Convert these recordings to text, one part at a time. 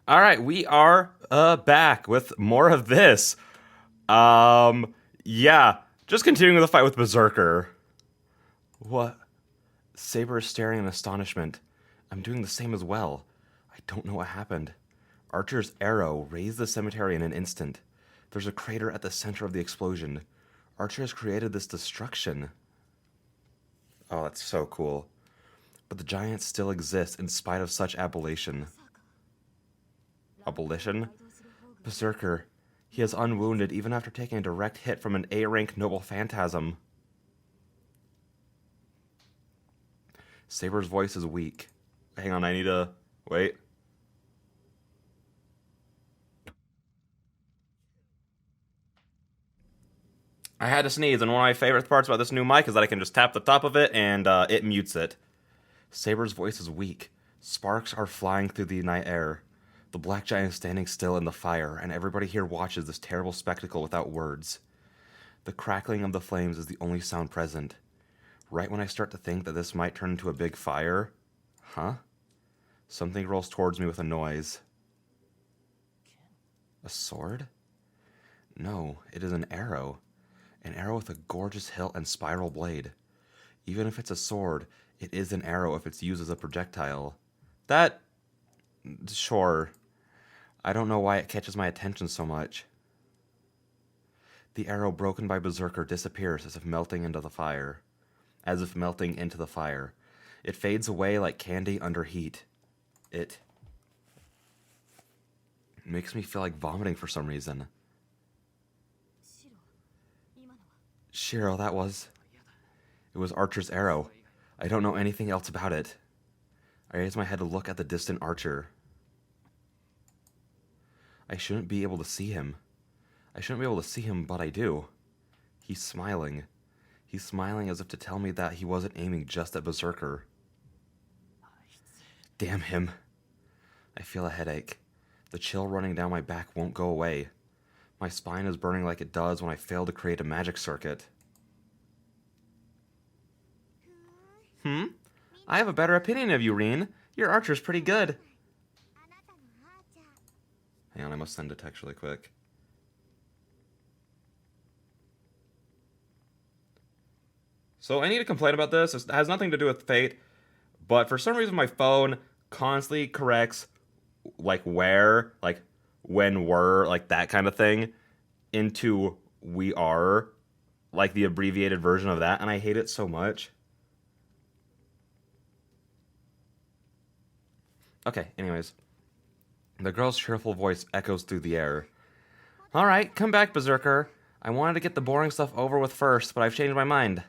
All right, we are back with more of this. Yeah, just continuing the fight with Berserker. What? Saber is staring in astonishment. I'm doing the same as well. I don't know what happened. Archer's arrow razed the cemetery in an instant. There's a crater at the center of the explosion. Archer has created this destruction. Oh, that's so cool. But the giant still exists in spite of such abolition. Abolition? Berserker. He is unwounded even after taking a direct hit from an A-rank noble phantasm. Saber's voice is weak. Hang on, I need to... Wait. I had to sneeze, and one of my favorite parts about this new mic is that I can just tap the top of it, and it mutes it. Saber's voice is weak. Sparks are flying through the night air. The black giant is standing still in the fire, and everybody here watches this terrible spectacle without words. The crackling of the flames is the only sound present. Right when I start to think that this might turn into a big fire... Huh? Something rolls towards me with a noise. A sword? No, it is an arrow. An arrow with a gorgeous hilt and spiral blade. Even if it's a sword, it is an arrow if it's used as a projectile. That... Sure. I don't know why it catches my attention so much. The arrow broken by Berserker disappears as if melting into the fire. It fades away like candy under heat. It makes me feel like vomiting for some reason. Shiro, that was... It was Archer's arrow. I don't know anything else about it. I raise my head to look at the distant Archer. I shouldn't be able to see him. But I do. He's smiling. He's smiling as if to tell me that he wasn't aiming just at Berserker. Damn him. I feel a headache. The chill running down my back won't go away. My spine is burning like it does when I fail to create a magic circuit. I have a better opinion of you, Rin. Your Archer's pretty good. Hang on, I must send a text really quick. So I need to complain about this. It has nothing to do with Fate, but for some reason my phone constantly corrects like where, like when were, like that kind of thing into we are, like the abbreviated version of that, and I hate it so much. Okay, anyways. The girl's cheerful voice echoes through the air. Alright, come back, Berserker. I wanted to get the boring stuff over with first, but I've changed my mind.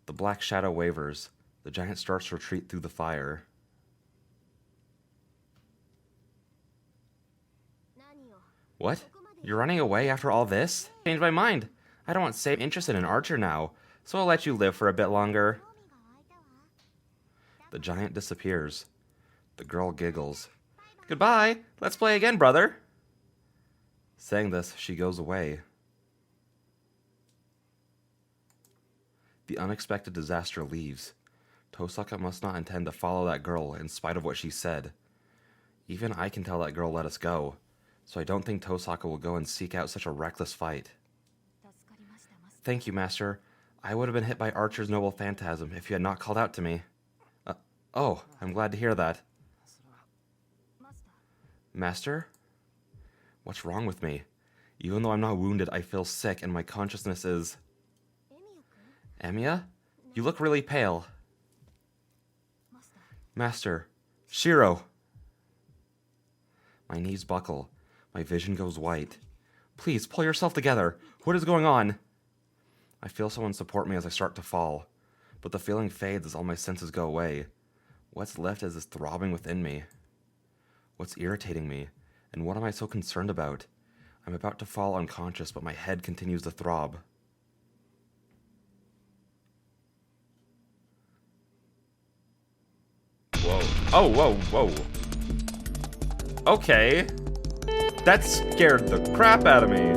The black shadow wavers. The giant starts to retreat through the fire. What? You're running away after all this? Changed my mind. I don't want to stay interested in Archer now, so I'll let you live for a bit longer. The giant disappears. The girl giggles. Goodbye. Let's play again, brother. Saying this, she goes away. The unexpected disaster leaves. Tosaka must not intend to follow that girl in spite of what she said. Even I can tell that girl let us go, so I don't think Tosaka will go and seek out such a reckless fight. Thank you, Master. I would have been hit by Archer's noble phantasm if you had not called out to me. Oh, I'm glad to hear that. Master? What's wrong with me? Even though I'm not wounded, I feel sick and my consciousness is... Emiya? You look really pale. Master. Shiro! My knees buckle. My vision goes white. Please, pull yourself together. What is going on? I feel someone support me as I start to fall. But the feeling fades as all my senses go away. What's left is this throbbing within me. What's irritating me? And what am I so concerned about? I'm about to fall unconscious, but my head continues to throb. Whoa. Oh, whoa, whoa. Okay. That scared the crap out of me.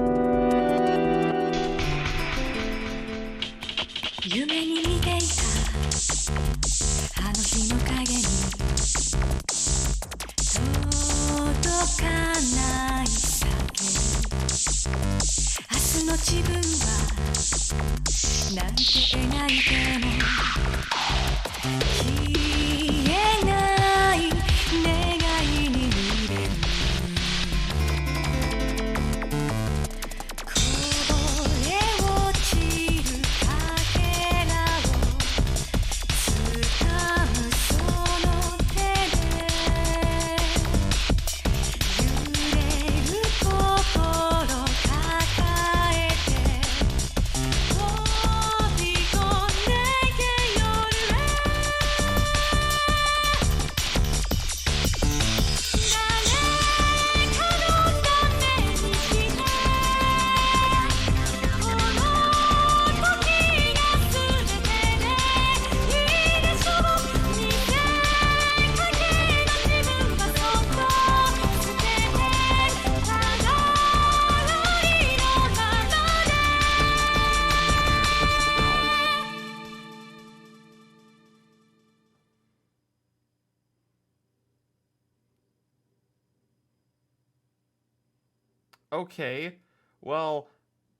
夢に見ていたあの日の影にそっと自分はなんて描いても消えない願いに揺れるこぼれ落ちるかけらを掴むその手で揺れる心抱えて飛び込んでけ夜へ誰かのためにしてこの時が全てでいいでしょう見せかけた自分はそっと捨ててただ愛のままでOkay, well,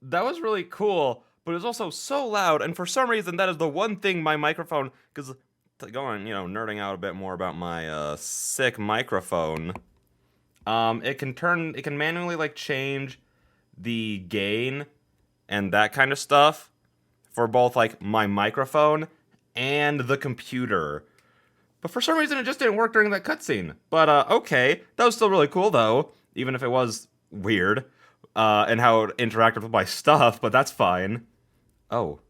that was really cool, but it was also so loud, and for some reason, that is the one thing my microphone. Because going, nerding out a bit more about my sick microphone. It can manually like change the gain and that kind of stuff for both like my microphone and the computer. But for some reason, it just didn't work during that cutscene. But okay, that was still really cool though, even if it was weird, and how it interacted with my stuff. But that's fine. Oh,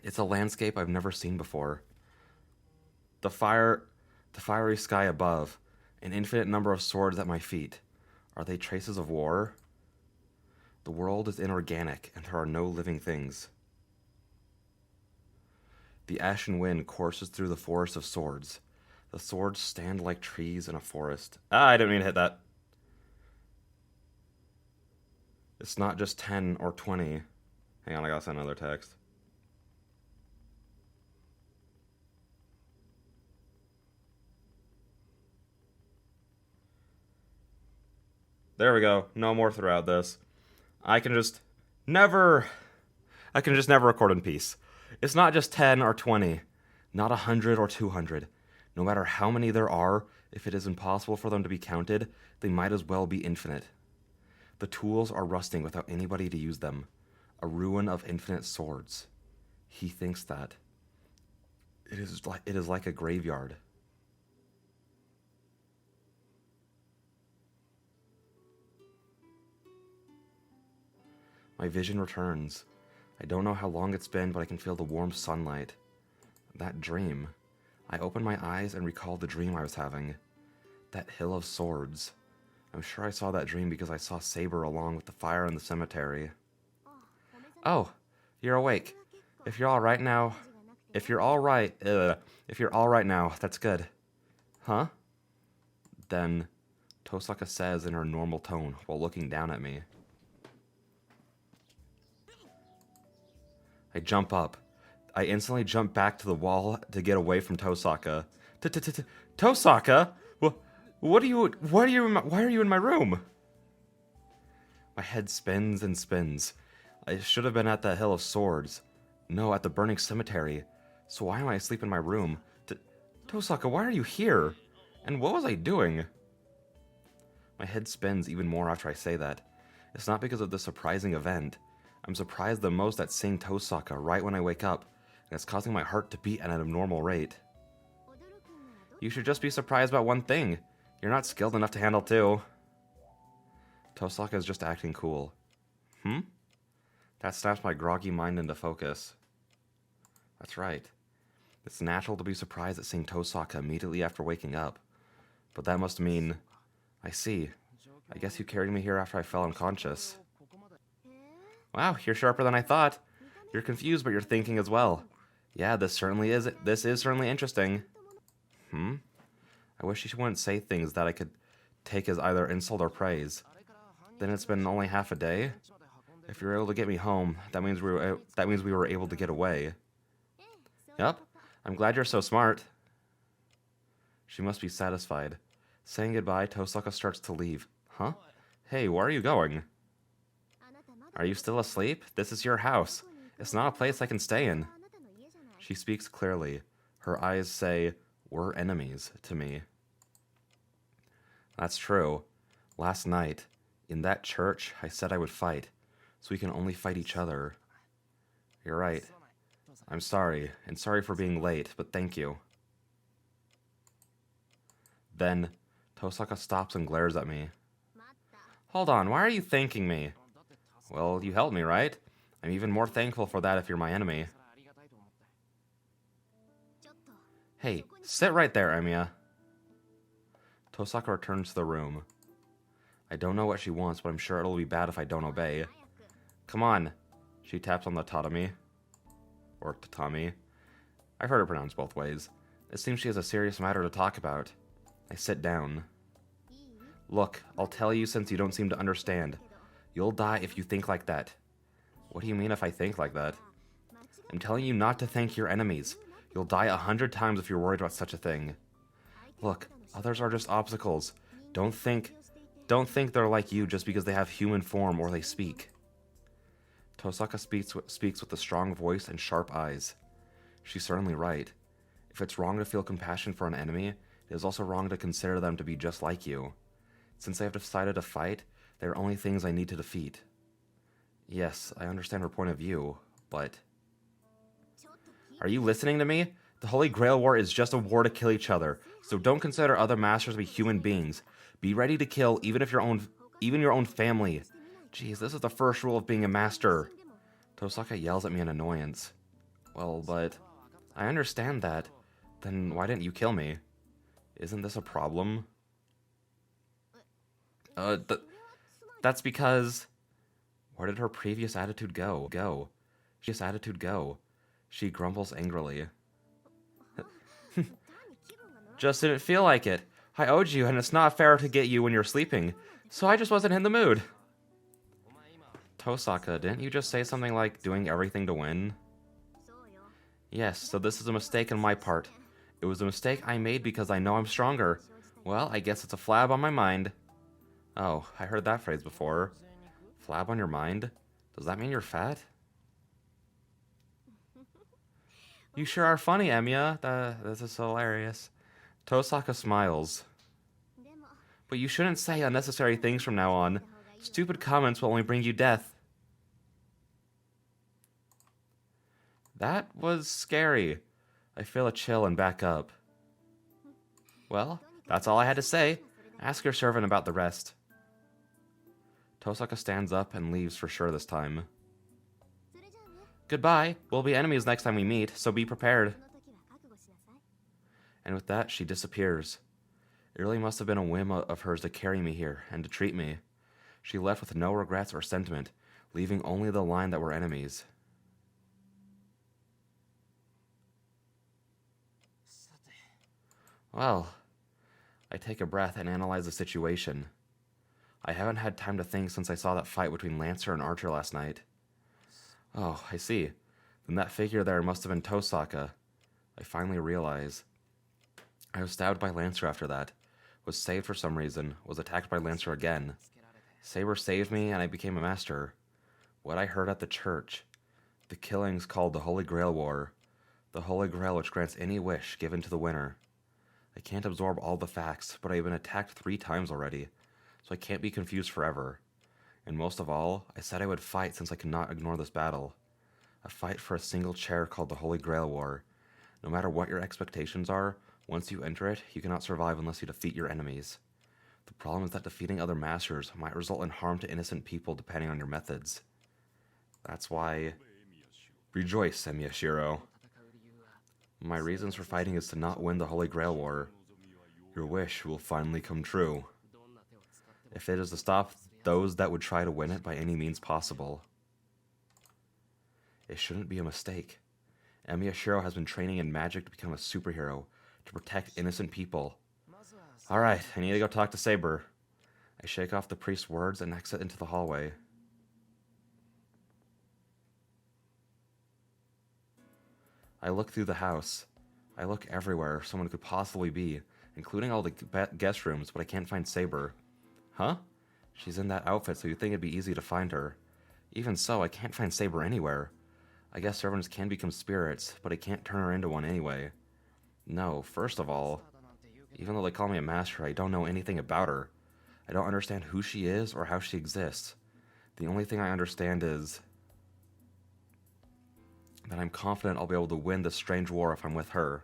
it's a landscape I've never seen before. The fiery sky above, an infinite number of swords at my feet. Are they traces of war? The world is inorganic, and there are no living things. The ashen wind courses through the forest of swords. The swords stand like trees in a forest. I didn't mean to hit that. It's not just 10 or 20. Hang on, I gotta send another text. There we go. No more throughout this. I can just never record in peace. It's not just 10 or 20, not 100 or 200. No matter how many there are, if it is impossible for them to be counted, they might as well be infinite. The tools are rusting without anybody to use them. A ruin of infinite swords. He thinks that. It is like a graveyard. My vision returns. I don't know how long it's been, but I can feel the warm sunlight. That dream. I open my eyes and recall the dream I was having. That hill of swords. I'm sure I saw that dream because I saw Saber along with the fire in the cemetery. Oh, you're awake. If you're all right now, that's good. Huh? Then Tosaka says in her normal tone while looking down at me. I jump up. I instantly jump back to the wall to get away from Tosaka. Tosaka? Why are you in my room? My head spins and spins. I should have been at the Hill of Swords. No, at the burning cemetery. So why am I asleep in my room? Tosaka, why are you here? And what was I doing? My head spins even more after I say that. It's not because of the surprising event. I'm surprised the most at seeing Tosaka right when I wake up, and it's causing my heart to beat at an abnormal rate. You should just be surprised about one thing. You're not skilled enough to handle two. Tosaka is just acting cool. That snaps my groggy mind into focus. That's right. It's natural to be surprised at seeing Tosaka immediately after waking up. But that must mean... I see. I guess you carried me here after I fell unconscious. Wow, you're sharper than I thought. You're confused, but you're thinking as well. Yeah, this is certainly interesting. I wish she wouldn't say things that I could take as either insult or praise. Then it's been only half a day. If you're able to get me home, that means we were able to get away. Yup, I'm glad you're so smart. She must be satisfied. Saying goodbye, Tosaka starts to leave. Huh? Hey, where are you going? Are you still asleep? This is your house. It's not a place I can stay in. She speaks clearly. Her eyes say, "We're enemies," to me. That's true. Last night, in that church, I said I would fight, so we can only fight each other. You're right. I'm sorry, and sorry for being late, but thank you. Then, Tosaka stops and glares at me. Hold on, why are you thanking me? Well, you helped me, right? I'm even more thankful for that if you're my enemy. Hey, sit right there, Emiya. Tosaka returns to the room. I don't know what she wants, but I'm sure it'll be bad if I don't obey. Come on. She taps on the tatami. Or tatami. I've heard it pronounced both ways. It seems she has a serious matter to talk about. I sit down. Look, I'll tell you since you don't seem to understand. You'll die if you think like that. What do you mean if I think like that? I'm telling you not to thank your enemies. You'll die 100 times if you're worried about such a thing. Look, others are just obstacles. Don't think they're like you just because they have human form or they speak. Tosaka speaks with a strong voice and sharp eyes. She's certainly right. If it's wrong to feel compassion for an enemy, it is also wrong to consider them to be just like you. Since I have decided to fight, they are only things I need to defeat. Yes, I understand her point of view, but... Are you listening to me? The Holy Grail War is just a war to kill each other, so don't consider other masters to be human beings. Be ready to kill even your own family. Jeez, this is the first rule of being a master. Tosaka yells at me in annoyance. Well, but... I understand that. Then why didn't you kill me? Isn't this a problem? That's because... Where did her previous attitude go? She grumbles angrily. Just didn't feel like it. I owed you, and it's not fair to get you when you're sleeping, so I just wasn't in the mood. Tosaka, didn't you just say something like doing everything to win? Yes, so this is a mistake on my part. It was a mistake I made because I know I'm stronger. Well, I guess it's a flab on my mind. Oh, I heard that phrase before. Flab on your mind? Does that mean you're fat? You sure are funny, Emiya. This is hilarious. Tosaka smiles. But you shouldn't say unnecessary things from now on. Stupid comments will only bring you death. That was scary. I feel a chill and back up. Well, that's all I had to say. Ask your servant about the rest. Tosaka stands up and leaves for sure this time. Goodbye. We'll be enemies next time we meet, so be prepared. And with that, she disappears. It really must have been a whim of hers to carry me here and to treat me. She left with no regrets or sentiment, leaving only the line that we're enemies. Well, I take a breath and analyze the situation. I haven't had time to think since I saw that fight between Lancer and Archer last night. Oh, I see. Then that figure there must have been Tosaka. I finally realize. I was stabbed by Lancer after that, was saved for some reason, was attacked by Lancer again. Saber saved me and I became a master. What I heard at the church. The killings called the Holy Grail War. The Holy Grail which grants any wish given to the winner. I can't absorb all the facts, but I've been attacked 3 times already, so I can't be confused forever. And most of all, I said I would fight since I cannot ignore this battle. A fight for a single chair called the Holy Grail War. No matter what your expectations are, once you enter it, you cannot survive unless you defeat your enemies. The problem is that defeating other masters might result in harm to innocent people depending on your methods. That's why... Rejoice, Semyashiro. My reasons for fighting is to not win the Holy Grail War. Your wish will finally come true. If it is to stop those that would try to win it by any means possible. It shouldn't be a mistake. Semyashiro has been training in magic to become a superhero, to protect innocent people. Alright, I need to go talk to Saber. I shake off the priest's words and exit into the hallway. I look through the house. I look everywhere someone could possibly be, including all the guest rooms, but I can't find Saber. Huh? She's in that outfit, so you'd think it'd be easy to find her. Even so, I can't find Saber anywhere. I guess servants can become spirits, but I can't turn her into one anyway. No, first of all, even though they call me a master, I don't know anything about her. I don't understand who she is or how she exists. The only thing I understand is that I'm confident I'll be able to win this strange war if I'm with her.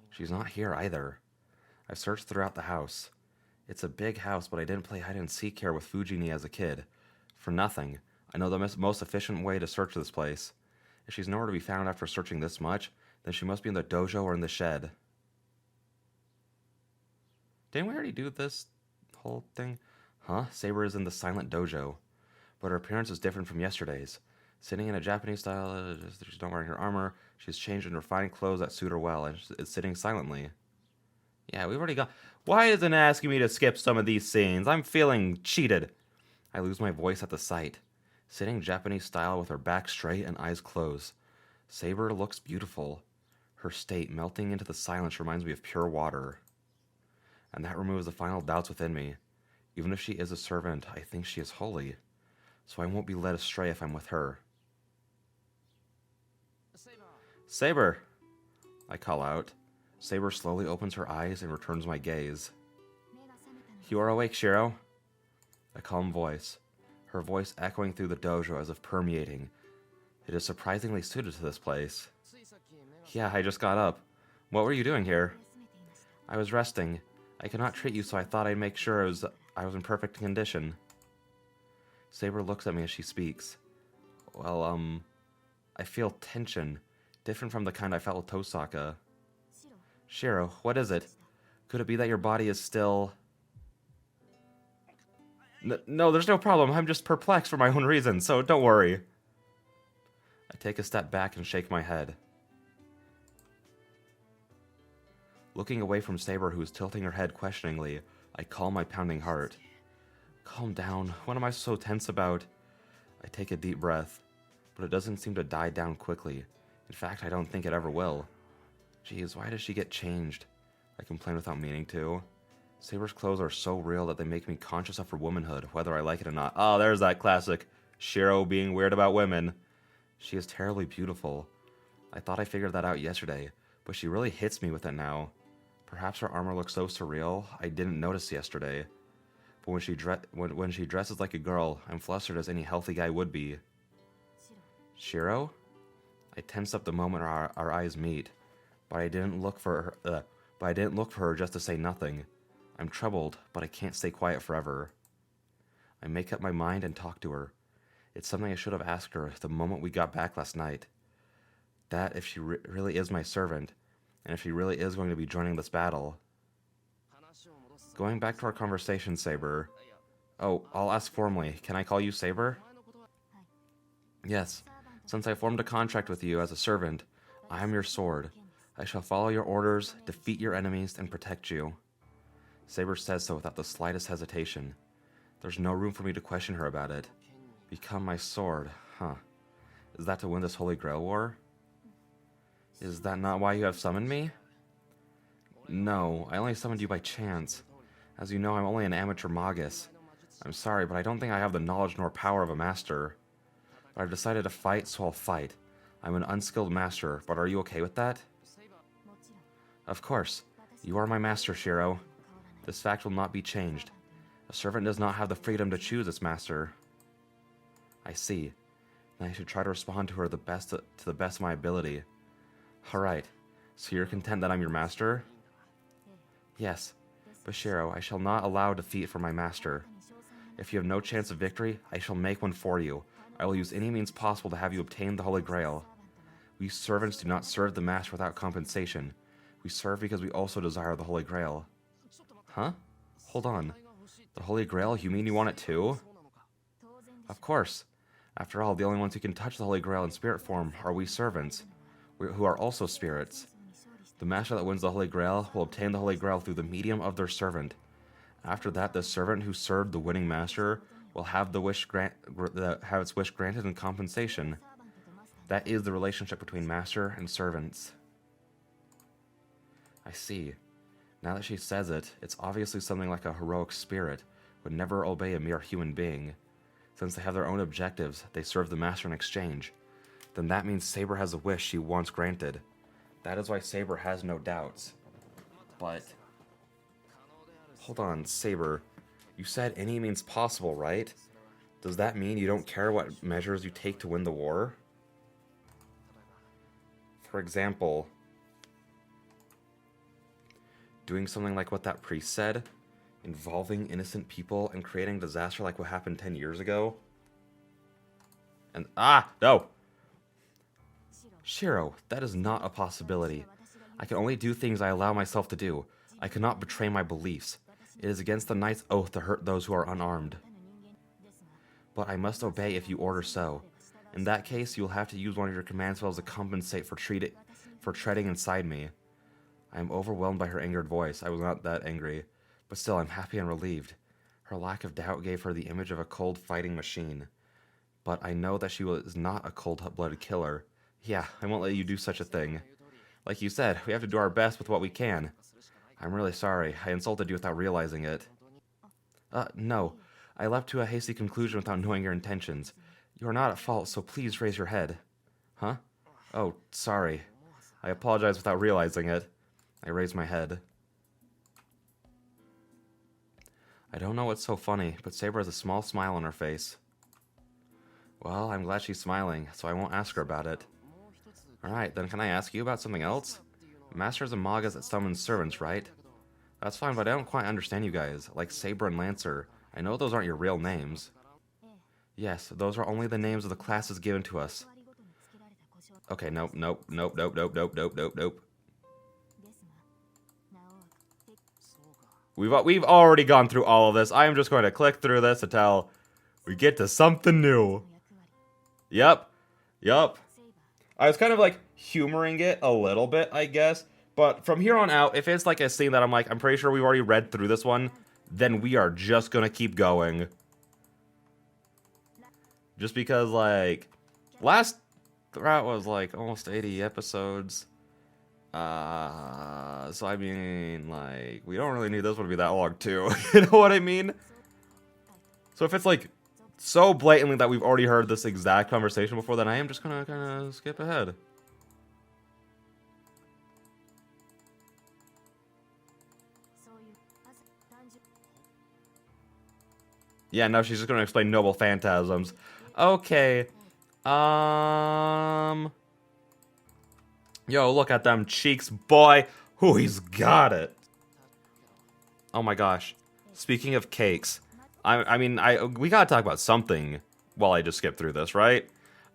She's not here either. I've searched throughout the house. It's a big house, but I didn't play hide and seek here with Fujini as a kid. For nothing. I know the most efficient way to search this place. If she's nowhere to be found after searching this much, then she must be in the dojo or in the shed. Didn't we already do this whole thing? Huh? Saber is in the silent dojo. But her appearance is different from yesterday's. Sitting in a Japanese style, she's not wearing her armor, she's changed into fine clothes that suit her well, and is sitting silently. Yeah, we've already got... Why isn't it asking me to skip some of these scenes? I'm feeling cheated. I lose my voice at the sight. Sitting Japanese style with her back straight and eyes closed. Saber looks beautiful. Her state melting into the silence reminds me of pure water. And that removes the final doubts within me. Even if she is a servant, I think she is holy. So I won't be led astray if I'm with her. Saber! I call out. Saber slowly opens her eyes and returns my gaze. You are awake, Shiro. A calm voice. Her voice echoing through the dojo as if permeating. It is surprisingly suited to this place. Yeah, I just got up. What were you doing here? I was resting. I could not treat you, so I thought I'd make sure I was in perfect condition. Saber looks at me as she speaks. Well, I feel tension, different from the kind I felt with Tosaka. Shiro, what is it? Could it be that your body is still... No, there's no problem. I'm just perplexed for my own reasons, so don't worry. I take a step back and shake my head. Looking away from Saber, who is tilting her head questioningly, I calm my pounding heart. Calm down. What am I so tense about? I take a deep breath, but it doesn't seem to die down quickly. In fact, I don't think it ever will. Geez, why does she get changed? I complain without meaning to. Saber's clothes are so real that they make me conscious of her womanhood, whether I like it or not. Oh, there's that classic Shiro being weird about women. She is terribly beautiful. I thought I figured that out yesterday, but she really hits me with it now. Perhaps her armor looks so surreal, I didn't notice yesterday. But when she dresses like a girl, I'm flustered as any healthy guy would be. Shiro? I tense up the moment our eyes meet, but I didn't look for her just to say nothing. I'm troubled, but I can't stay quiet forever. I make up my mind and talk to her. It's something I should have asked her the moment we got back last night. That if she really is my servant, and if she really is going to be joining this battle. Going back to our conversation, Saber. Oh, I'll ask formally. Can I call you Saber? Yes. Since I formed a contract with you as a servant, I am your sword. I shall follow your orders, defeat your enemies, and protect you. Saber says so without the slightest hesitation. There's no room for me to question her about it. Become my sword, huh? Is that to win this Holy Grail war? Is that not why you have summoned me? No, I only summoned you by chance. As you know, I'm only an amateur magus. I'm sorry, but I don't think I have the knowledge nor power of a master. But I've decided to fight, so I'll fight. I'm an unskilled master, but are you okay with that? Of course. You are my master, Shiro. This fact will not be changed. A servant does not have the freedom to choose its master. I see. Then I should try to respond to her to the best of my ability. Alright, so you're content that I'm your master? Yes, but Shiro, I shall not allow defeat for my master. If you have no chance of victory, I shall make one for you. I will use any means possible to have you obtain the Holy Grail. We servants do not serve the master without compensation. We serve because we also desire the Holy Grail. Huh? Hold on. The Holy Grail? You mean you want it too? Of course. After all, the only ones who can touch the Holy Grail in spirit form are we servants, who are also spirits. The master that wins the Holy Grail will obtain the Holy Grail through the medium of their servant. After that, the servant who served the winning master will have have its wish granted in compensation. That is the relationship between master and servants. I see. Now that she says it, it's obviously something like a heroic spirit, would never obey a mere human being. Since they have their own objectives, they serve the master in exchange. Then that means Saber has a wish she once granted. That is why Saber has no doubts. But... hold on, Saber. You said any means possible, right? Does that mean you don't care what measures you take to win the war? For example, doing something like what that priest said, involving innocent people and creating disaster like what happened 10 years ago? And no! Shiro, that is not a possibility. I can only do things I allow myself to do. I cannot betray my beliefs. It is against the knight's oath to hurt those who are unarmed. But I must obey if you order so. In that case, you will have to use one of your command spells to compensate for treading inside me. I am overwhelmed by her angered voice. I was not that angry. But still, I'm happy and relieved. Her lack of doubt gave her the image of a cold fighting machine. But I know that she is not a cold-blooded killer. Yeah, I won't let you do such a thing. Like you said, we have to do our best with what we can. I'm really sorry. I insulted you without realizing it. No. I leapt to a hasty conclusion without knowing your intentions. You are not at fault, so please raise your head. Huh? Oh, sorry. I apologize without realizing it. I raised my head. I don't know what's so funny, but Saber has a small smile on her face. Well, I'm glad she's smiling, so I won't ask her about it. Alright, then can I ask you about something else? Masters and Magas that summon servants, right? That's fine, but I don't quite understand you guys, like Saber and Lancer. I know those aren't your real names. Yes, those are only the names of the classes given to us. Okay, nope. We've already gone through all of this. I am just going to click through this until we get to something new. Yep. I was kind of like humoring it a little bit, I guess. But from here on out, if it's like a scene that I'm like, I'm pretty sure we've already read through this one, then we are just gonna keep going. Just because, like, last route was like almost 80 episodes. So I mean, like, we don't really need this one to be that long too. You know what I mean? So if it's like so blatantly that we've already heard this exact conversation before, then I am just gonna kind of skip ahead. Yeah, no, she's just gonna explain noble phantasms. Okay. Yo, look at them cheeks, boy. Ooh, he's got it. Oh my gosh. Speaking of cakes, we gotta talk about something while I just skip through this, right?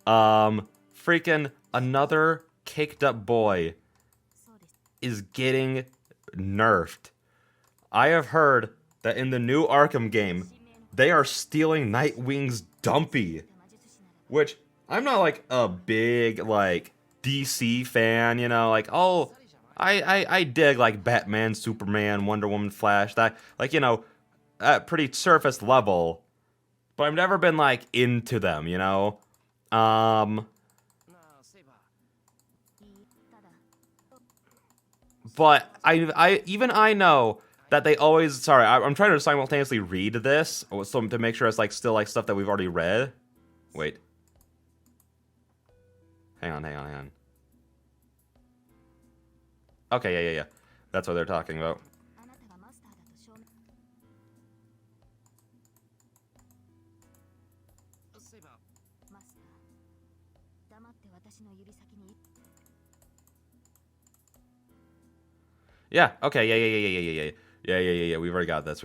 Freaking another caked up boy is getting nerfed. I have heard that in the new Arkham game, they are stealing Nightwing's Dumpy. Which, I'm not like a big, like, DC fan, you know, like, oh, I dig, like, Batman, Superman, Wonder Woman, Flash, that, like, you know, at pretty surface level, but I've never been, like, into them, you know, but I know that they always, sorry, I'm trying to simultaneously read this, so to make sure it's, like, still, like, stuff that we've already read. Wait. Hang on. Okay, yeah. That's what they're talking about. Yeah, okay, yeah, we've already got this.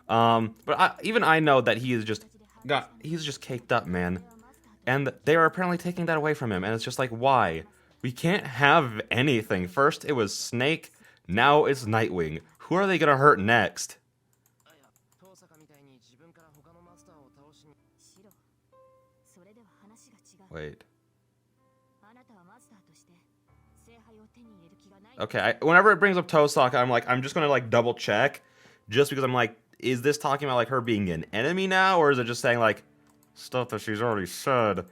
But even I know that he's just caked up, man. And they are apparently taking that away from him, and it's just like, why? We can't have anything. First it was Snake, now it's Nightwing. Who are they gonna hurt next? Wait. Okay, whenever it brings up Tosaka, I'm just gonna like double check, just because I'm like, is this talking about like her being an enemy now, or is it just saying like stuff that she's already said?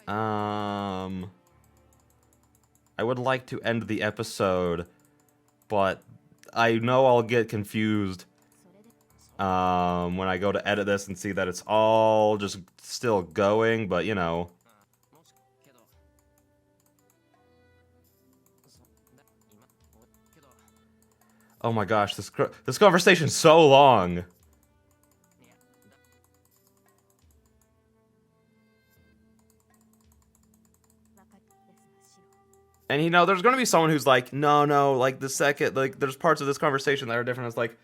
I would like to end the episode, but I know I'll get confused when I go to edit this and see that it's all just still going, but you know. Oh my gosh, this conversation's so long. And you know, there's gonna be someone who's like, no, like the second, like there's parts of this conversation that are different. It's like,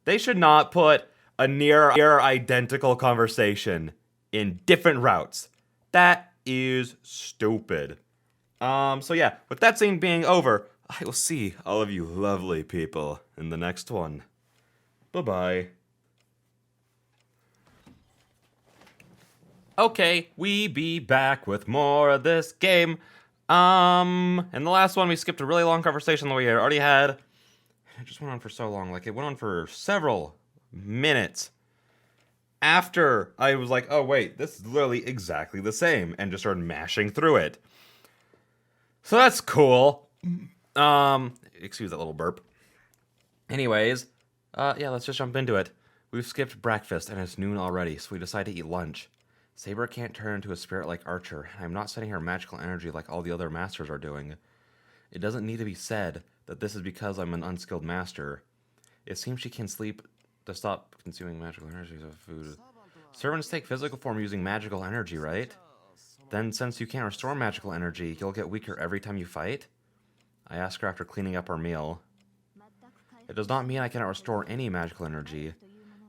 they should not put a near identical conversation in different routes. That is stupid. So yeah, with that scene being over, I will see all of you lovely people in the next one. Bye-bye. Okay, we be back with more of this game. In the last one, we skipped a really long conversation that we already had. It just went on for so long. Like, it went on for several minutes. After I was like, oh, wait, this is literally exactly the same. And just started mashing through it. So that's cool. Excuse that little burp. Anyways, yeah, let's just jump into it. We've skipped breakfast, and it's noon already, so we decide to eat lunch. Saber can't turn into a spirit like Archer, and I'm not sending her magical energy like all the other masters are doing. It doesn't need to be said that this is because I'm an unskilled master. It seems she can sleep to stop consuming magical energy of food. Servants take physical form using magical energy, right? Then since you can't restore magical energy, you'll get weaker every time you fight? I ask her after cleaning up our meal. It does not mean I cannot restore any magical energy.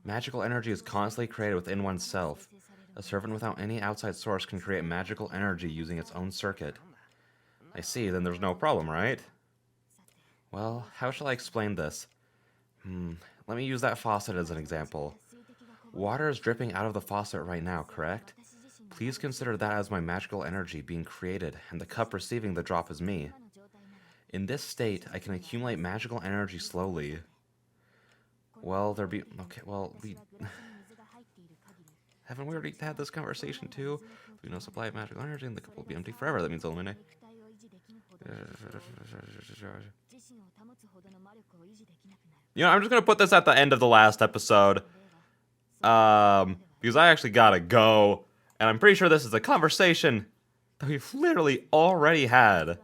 Magical energy is constantly created within oneself. A servant without any outside source can create magical energy using its own circuit. I see, then there's no problem, right? Well, how shall I explain this? Let me use that faucet as an example. Water is dripping out of the faucet right now, correct? Please consider that as my magical energy being created, and the cup receiving the drop is me. In this state, I can accumulate magical energy slowly. Well, haven't we already had this conversation too? We no supply of magical energy and the cup will be empty forever. That means eliminate. You know, I'm just gonna put this at the end of the last episode. Because I actually gotta go. And I'm pretty sure this is a conversation that we've literally already had.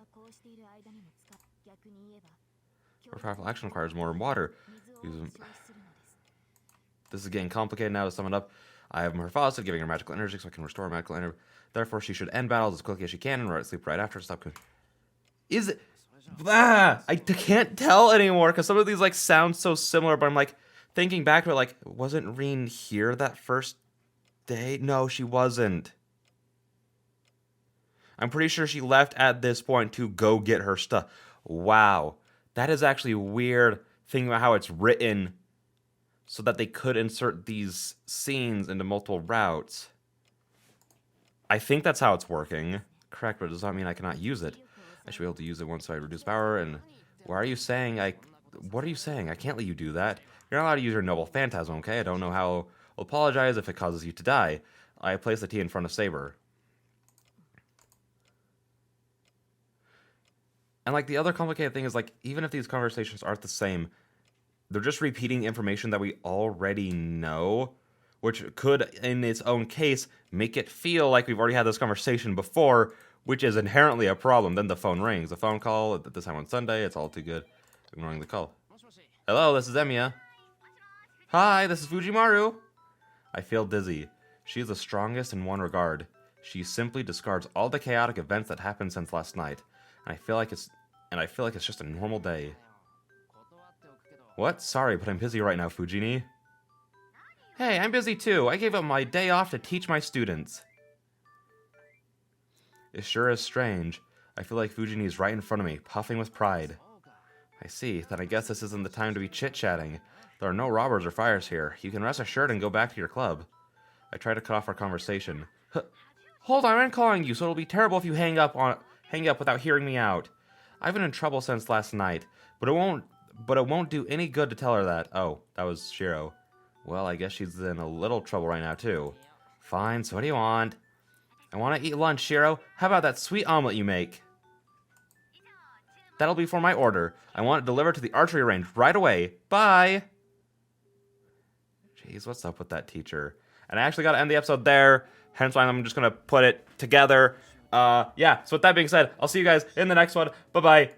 Our powerful action requires more water. This is getting complicated now. To sum it up, I have her faucet giving her magical energy so I can restore magical energy. Therefore, she should end battles as quickly as she can and sleep right after. Stop. Is it? I can't tell anymore because some of these like sound so similar. But I'm like thinking back to it, like, wasn't Reen here that first day? No, she wasn't. I'm pretty sure she left at this point to go get her stuff. Wow, that is actually weird. Thinking about how it's written, so that they could insert these scenes into multiple routes. I think that's how it's working. Correct, but it does not mean I cannot use it. I should be able to use it once I reduce power, and why are you saying what are you saying? I can't let you do that. You're not allowed to use your noble phantasm, okay? I don't know how I'll apologize if it causes you to die. I place the tea in front of Saber. And like the other complicated thing is like, even if these conversations aren't the same, they're just repeating information that we already know, which could, in its own case, make it feel like we've already had this conversation before, which is inherently a problem. Then the phone rings. A phone call at this time on Sunday. It's all too good. Ignoring the call. Hello, this is Emiya. Hi, this is Fujimaru. I feel dizzy. She is the strongest in one regard. She simply discards all the chaotic events that happened since last night. And I feel like it's just a normal day. What? Sorry, but I'm busy right now, Fujini. Hey, I'm busy too. I gave up my day off to teach my students. It sure is strange. I feel like Fujini is right in front of me, puffing with pride. I see. Then I guess this isn't the time to be chit-chatting. There are no robbers or fires here. You can rest assured and go back to your club. I try to cut off our conversation. Hold on, I'm calling you, so it'll be terrible if you hang up without hearing me out. I've been in trouble since last night, but it won't do any good to tell her that. Oh, that was Shiro. Well, I guess she's in a little trouble right now, too. Fine, so what do you want? I want to eat lunch, Shiro. How about that sweet omelet you make? That'll be for my order. I want it delivered to the archery range right away. Bye! Jeez, what's up with that teacher? And I actually got to end the episode there. Hence why I'm just going to put it together. Yeah, so with that being said, I'll see you guys in the next one. Bye-bye.